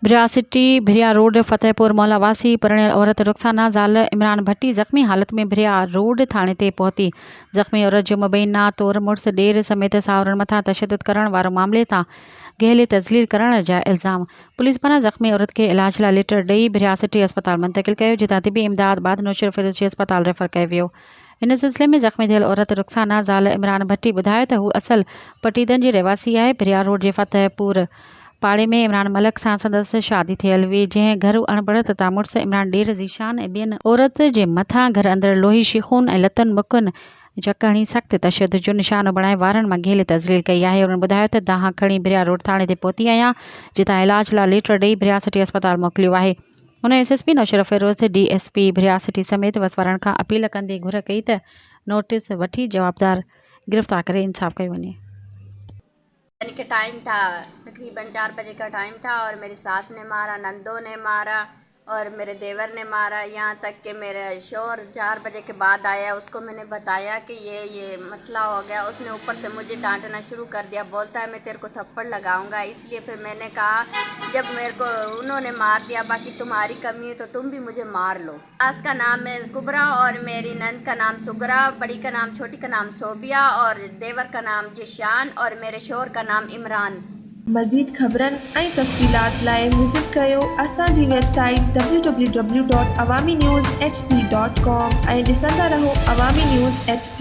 भिरिया सिटी भिरिया रोड फतेहपुर मोहल्ला वासी परिणियल औरत रुखसाना ज़ाल इमरान भट्टी ज़ख्मी हालत में भिरिया रोड थाने ते पहुती। ज़ख्मी औरत जो मुबैना तौर मुड़स ॾेर समेत सावरनि मथां तशद्दुद करण वारो मामले तां गहले तज़लील करण जा इल्ज़ाम। पुलिस पारां ज़ख्मी औरत खे इलाज लाइ लेटर ॾेई भिरिया सिटी अस्पताल मुंतकिल कयो, जितां तिबी इमदाद बाद नौशर फिरोज जी अस्पताल रेफर कयो वियो। इन सिलसिले में ज़ख्मी थियल औरत रुखसाना ज़ाल इमरान भट्टी ॿुधायो त हू असल पटीदन जी रहवासी आहे। भिरिया रोड जे फतेहपुर पाड़े में इमरान मलक सां संदसि शादी थियल हुई, जंहिं घर अणबड़ तथा मुड़ुस इमरान ॾेर ज़ीशान ऐं ॿियनि औरत जे मथां घर अंदरि लोही शीखून ऐं लतनि मुकुनि जकणी सख़्त तशद्दुद जो निशानो बणाए वारनि मां घेले तज़लील कई आहे। उन्हनि ॿुधायो त दाहां खणी भिरिया रोड थाणे ते पहुती आहियां, जितां इलाज लाइ लेटर ॾेई भिरिया सिटी अस्पताल मोकिलियो आहे। हुन SSP नौशर फिरोज़ DSP भिरिया सिटी समेत वसवारनि खां अपील कंदे घुर कई त नोटिस वठी जवाबदार गिरफ़्तार करे इंसाफ़ कयो वञे। यानी कि टाइम था तकरीबन 4 बजे का टाइम था और मेरी सास ने मारा, नंदों ने मारा और मेरे देवर ने मारा। यहाँ तक कि मेरे शोहर 4 बजे के बाद आया, उसको मैंने बताया कि ये मसला हो गया। उसने ऊपर से मुझे डांटना शुरू कर दिया, बोलता है मैं तेरे को थप्पड़ लगाऊंगा। इसलिए फिर मैंने कहा जब मेरे को उन्होंने मार दिया, बाकी तुम्हारी कमी है तो तुम भी मुझे मार लो। सास का नाम है कुबरा और मेरी नंद का नाम सुगरा, बड़ी का नाम छोटी का नाम सोबिया और देवर का नाम जिशान और मेरे शोहर का नाम इमरान। मज़ीद ख़बरनि ऐं तफ़सीलात लाइ विज़िट कयो असांजी वेबसाइट www.awamiNewsHD.com ऐं ॾिसंदा रहो अवामी न्यूज़ HD।